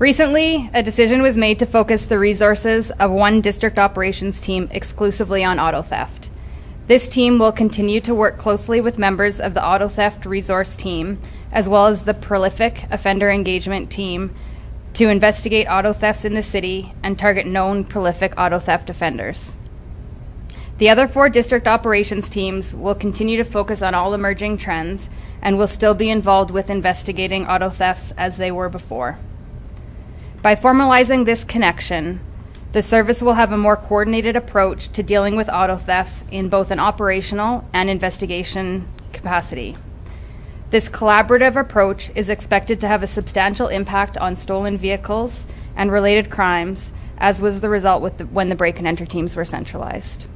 Recently, a decision was made to focus the resources of one district operations team exclusively on auto theft. This team will continue to work closely with members of the auto theft resource team, as well as the prolific offender engagement team, to investigate auto thefts in the city and target known prolific auto theft offenders. The other 4 district operations teams will continue to focus on all emerging trends and will still be involved with investigating auto thefts as they were before. By formalizing this connection, the service will have a more coordinated approach to dealing with auto thefts in both an operational and investigation capacity. This collaborative approach is expected to have a substantial impact on stolen vehicles and related crimes, as was the result when the break and enter teams were centralized.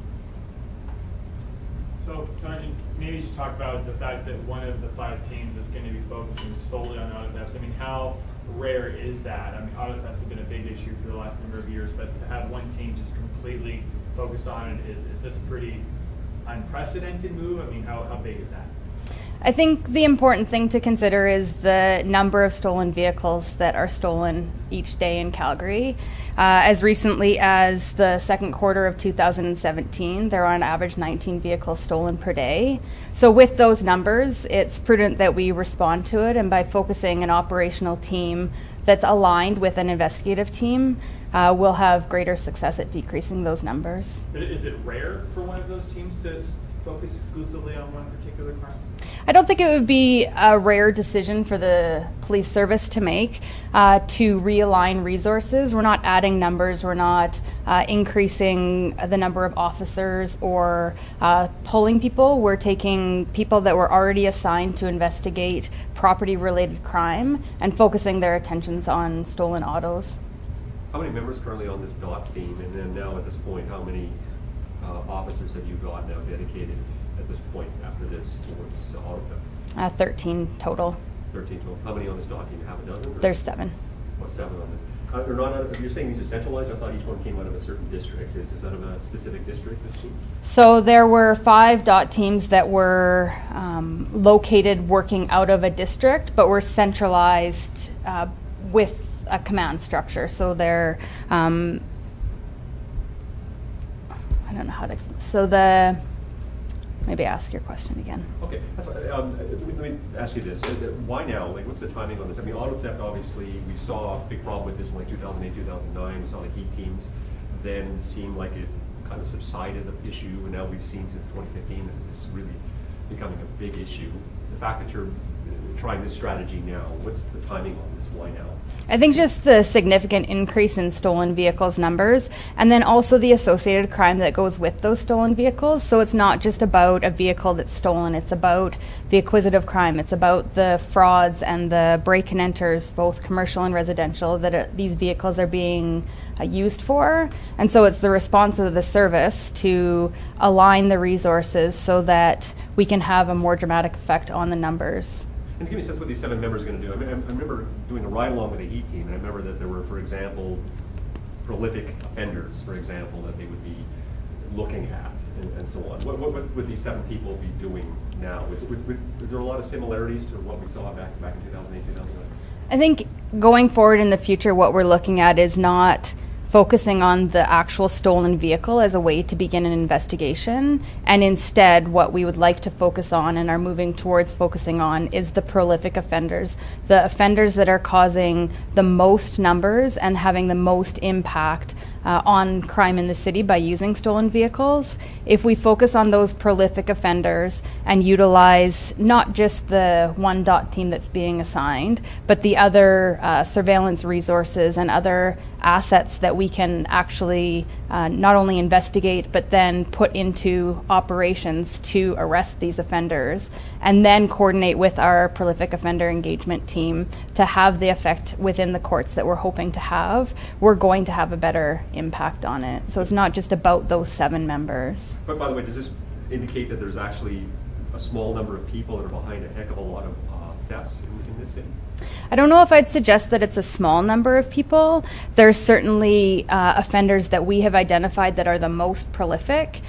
So, Sergeant, maybe you should talk about the fact that one of the 5 teams is going to be focusing solely on auto thefts. I mean, how rare is that? I mean, auto thefts have been a big issue for the last number of years, but to have one team just completely focused on it, is this a pretty unprecedented move? I mean, how big is that? I think the important thing to consider is the number of stolen vehicles that are stolen each day in Calgary. As recently as the second quarter of 2017, there are on average 19 vehicles stolen per day. So with those numbers, it's prudent that we respond to it, and by focusing an operational team that's aligned with an investigative team, we'll have greater success at decreasing those numbers. But is it rare for one of those teams to focus exclusively on one particular crime? I don't think it would be a rare decision for the police service to make, to realign resources. We're not adding numbers, we're not increasing the number of officers or pulling people. We're taking people that were already assigned to investigate property-related crime and focusing their attentions on stolen autos. How many members currently on this DOT team, and then now at this point, how many officers have you got now dedicated at this point after this towards auto theft? 13 total. 13 total. How many on this DOT team? Half a dozen? Or? There's 7. What, 7 on this? They're not out of, you're saying these are centralized? I thought each one came out of a certain district. Is this out of a specific district, this team? So there were 5 DOT teams that were located working out of a district, but were centralized with a command structure. So they're, I don't know how to explain. So maybe ask your question again. Okay, that's let me ask you this. Why now? Like, what's the timing on this? I mean, auto theft, obviously, we saw a big problem with this in like 2008, 2009. We saw the heat teams. Then it seemed like it kind of subsided the issue, and now we've seen since 2015 that this is really becoming a big issue. The fact that you're trying this strategy now, what's the timing on this? Why now? I think just the significant increase in stolen vehicles numbers, and then also the associated crime that goes with those stolen vehicles. So it's not just about a vehicle that's stolen, it's about the acquisitive crime, it's about the frauds and the break and enters, both commercial and residential, that these vehicles are being used for. And so it's the response of the service to align the resources so that we can have a more dramatic effect on the numbers. And give me a sense what these 7 members are going to do. I mean, I remember doing a ride-along with a heat team, and I remember that there were, for example, prolific offenders, for example, that they would be looking at, and so on. What would these 7 people be doing now? Is there a lot of similarities to what we saw back in 2008, 2009? I think going forward in the future, what we're looking at is not focusing on the actual stolen vehicle as a way to begin an investigation, and instead what we would like to focus on and are moving towards focusing on is the prolific offenders, the offenders that are causing the most numbers and having the most impact on crime in the city by using stolen vehicles. If we focus on those prolific offenders and utilize not just the one DOT team that's being assigned, but the other surveillance resources and other assets that we can actually not only investigate but then put into operations to arrest these offenders, and then coordinate with our prolific offender engagement team to have the effect within the courts that we're hoping to have, we're going to have a better impact on it. So it's not just about those 7 members. But by the way, does this indicate that there's actually a small number of people that are behind a heck of a lot of thefts in this city? I don't know if I'd suggest that it's a small number of people. There's certainly offenders that we have identified that are the most prolific.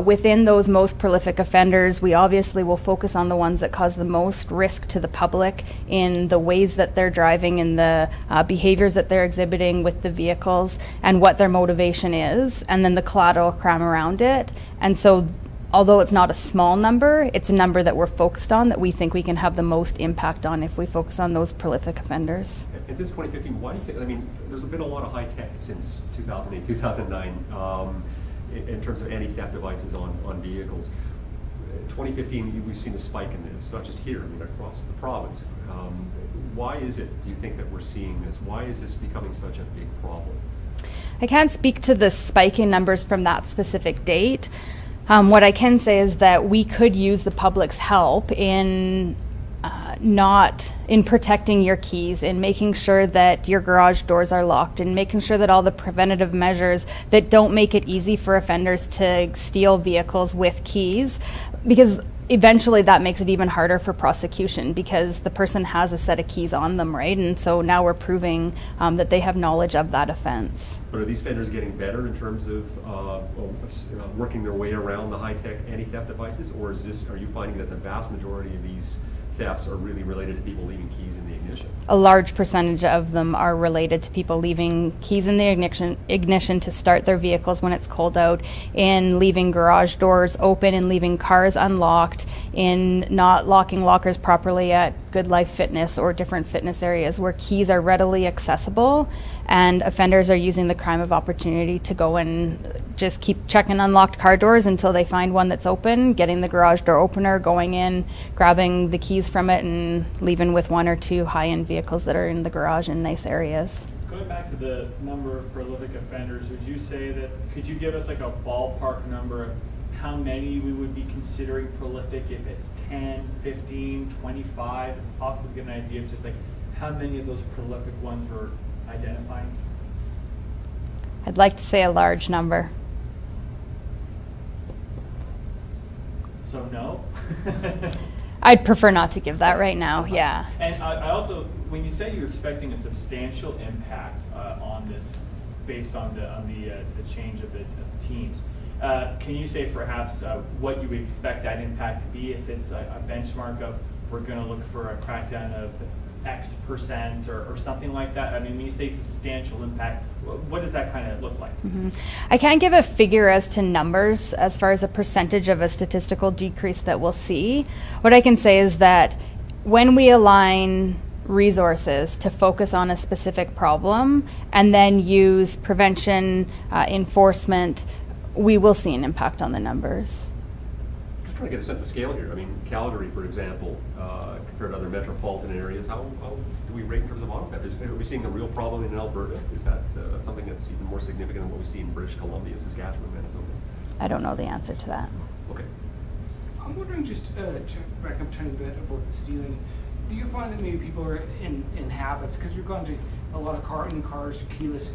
Within those most prolific offenders, we obviously will focus on the ones that cause the most risk to the public in the ways that they're driving and the behaviors that they're exhibiting with the vehicles and what their motivation is, and then the collateral crime around it. And so although it's not a small number, it's a number that we're focused on that we think we can have the most impact on if we focus on those prolific offenders. And since 2015, why do you think, I mean, there's been a lot of high tech since 2008, 2009 in terms of anti-theft devices on vehicles. 2015, we've seen a spike in this, not just here, I mean, across the province. Why is it, do you think, that we're seeing this? Why is this becoming such a big problem? I can't speak to the spike in numbers from that specific date. What I can say is that we could use the public's help in not in protecting your keys, in making sure that your garage doors are locked, and making sure that all the preventative measures that don't make it easy for offenders to steal vehicles with keys, because eventually that makes it even harder for prosecution because the person has a set of keys on them, right? And so now we're proving that they have knowledge of that offense. But are these offenders getting better in terms of working their way around the high-tech anti-theft devices, or are you finding that the vast majority of these thefts are really related to people leaving keys in the ignition? A large percentage of them are related to people leaving keys in the ignition to start their vehicles when it's cold out, in leaving garage doors open, in leaving cars unlocked, in not locking lockers properly at Good Life Fitness or different fitness areas where keys are readily accessible, and offenders are using the crime of opportunity to go and just keep checking unlocked car doors until they find one that's open, getting the garage door opener, going in, grabbing the keys from it, and leaving with one or two high-end vehicles that are in the garage in nice areas. Going back to the number of prolific offenders, would you say that, could you give us like a ballpark number of how many we would be considering prolific, if it's 10, 15, 25? Is it possible to get an idea of just like how many of those prolific ones we're identifying? I'd like to say a large number. So no? I'd prefer not to give that right now, yeah. And I also, when you say you're expecting a substantial impact on this based on the change of the teams, can you say perhaps what you would expect that impact to be, if it's a benchmark of we're going to look for a crackdown of X percent or something like that? I mean, when you say substantial impact, what does that kind of look like? Mm-hmm. I can't give a figure as to numbers as far as a percentage of a statistical decrease that we'll see. What I can say is that when we align resources to focus on a specific problem and then use prevention, enforcement, we will see an impact on the numbers. Just trying to get a sense of scale here. I mean, Calgary, for example, compared to other metropolitan areas, how do we rate in terms of auto theft? Are we seeing a real problem in Alberta? Is that something that's even more significant than what we see in British Columbia, Saskatchewan, Manitoba? I don't know the answer to that. Okay. I'm wondering, just check back up a tiny bit about the stealing. Do you find that maybe people are in habits, because we've gone to a lot of cars, keyless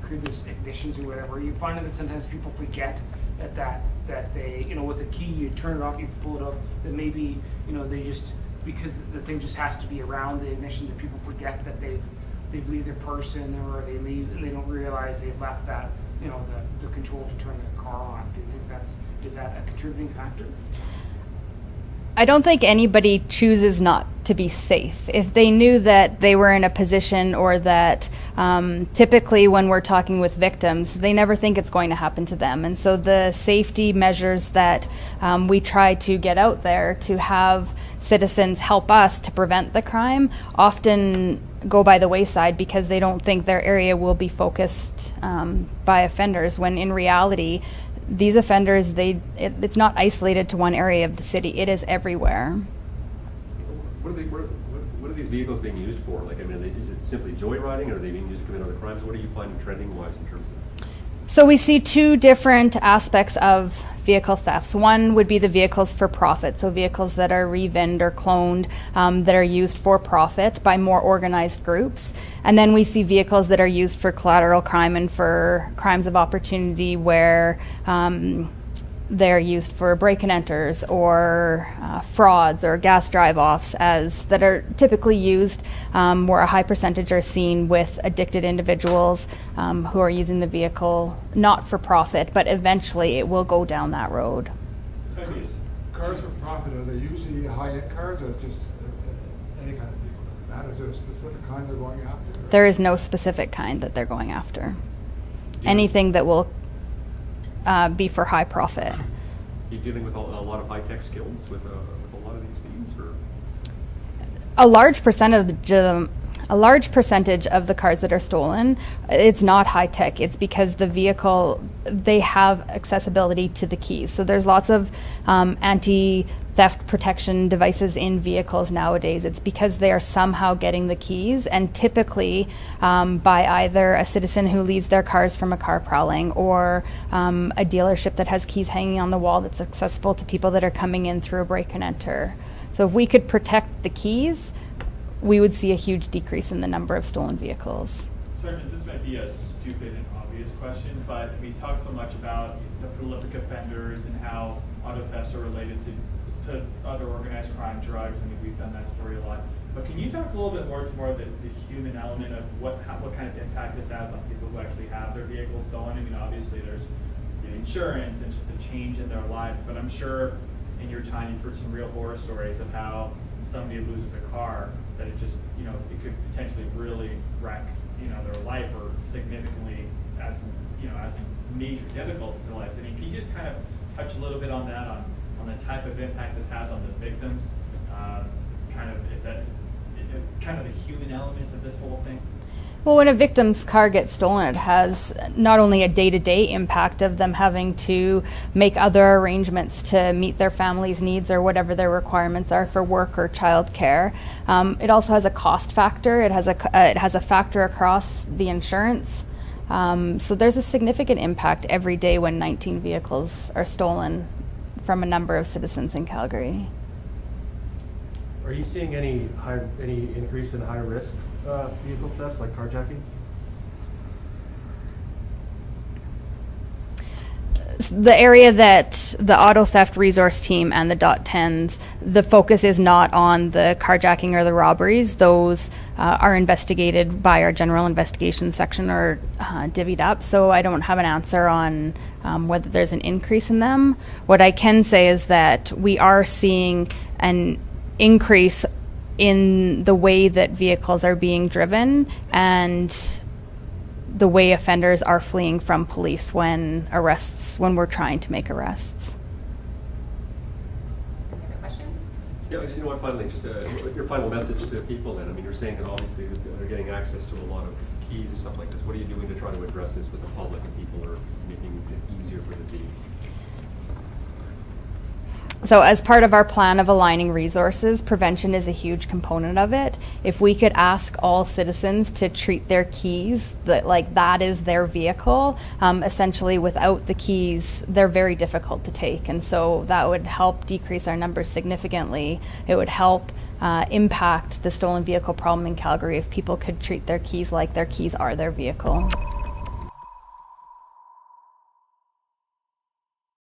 ignitions or whatever, you find that sometimes people forget that they, with the key, you turn it off, you pull it up, that maybe, they just, because the thing just has to be around the ignition, that people forget that they've leave their purse in, or they leave and they don't realize they've left that, the control to turn the car on. Do you think is that a contributing factor? I don't think anybody chooses not to be safe. If they knew that they were in a position, or that typically when we're talking with victims, they never think it's going to happen to them. And so the safety measures that we try to get out there to have citizens help us to prevent the crime often go by the wayside because they don't think their area will be focused by offenders, when in reality, these offenders, it's not isolated to one area of the city. It is everywhere. What are these vehicles being used for? Like, I mean, is it simply joyriding, or are they being used to commit other crimes? What are you finding trending-wise in terms of? So we see two different aspects of vehicle thefts. One would be the vehicles for profit, so vehicles that are re-VINed or cloned that are used for profit by more organized groups. And then we see vehicles that are used for collateral crime and for crimes of opportunity, where they're used for break and enters or frauds or gas drive-offs that are typically used where a high percentage are seen with addicted individuals who are using the vehicle not for profit, but eventually it will go down that road. Cars for profit, are they usually high-end cars or just any kind of vehicle? Does it matter? Is there a specific kind they're going after? There is no specific kind that they're going after. Yeah. Anything that will be for high profit. You're dealing with a lot of high-tech skills with a lot of these thieves, or? A large percentage of the cars that are stolen, it's not high tech. It's because the vehicle, they have accessibility to the keys. So there's lots of anti-theft protection devices in vehicles nowadays. It's because they are somehow getting the keys, and typically by either a citizen who leaves their cars from a car prowling or a dealership that has keys hanging on the wall that's accessible to people that are coming in through a break and enter. So if we could protect the keys, we would see a huge decrease in the number of stolen vehicles. Sorry, this might be a stupid and obvious question, but we talk so much about the prolific offenders and how auto thefts are related to other organized crime, drugs. I mean, we've done that story a lot. But can you talk a little bit more to the human element of what kind of impact this has on people who actually have their vehicles stolen? I mean, obviously there's the insurance and just the change in their lives, but I'm sure in your time you've heard some real horror stories of how somebody loses a car, that it just, it could potentially really wreck, their life or significantly add some major difficulty to their lives. I mean, can you just kind of touch a little bit on that, on the type of impact this has on the victims, kind of the human element of this whole thing? Well, when a victim's car gets stolen, it has not only a day-to-day impact of them having to make other arrangements to meet their family's needs or whatever their requirements are for work or childcare. It also has a cost factor. It has a factor across the insurance. So there's a significant impact every day when 19 vehicles are stolen from a number of citizens in Calgary. Are you seeing any increase in high-risk vehicle thefts, like carjacking? The area that the auto theft resource team and the .10s, the focus is not on the carjacking or the robberies. Those are investigated by our general investigation section or divvied up. So I don't have an answer on whether there's an increase in them. What I can say is that we are seeing an increase in the way that vehicles are being driven and the way offenders are fleeing from police when we're trying to make arrests. Any other questions? Yeah, what, finally, just your final message to people then. I mean, you're saying that obviously they're getting access to a lot of keys and stuff like this. What are you doing to try to address this with the public and people are making it easier for the thief? So as part of our plan of aligning resources, prevention is a huge component of it. If we could ask all citizens to treat their keys that is their vehicle, essentially without the keys, they're very difficult to take. And so that would help decrease our numbers significantly. It would help impact the stolen vehicle problem in Calgary if people could treat their keys like their keys are their vehicle.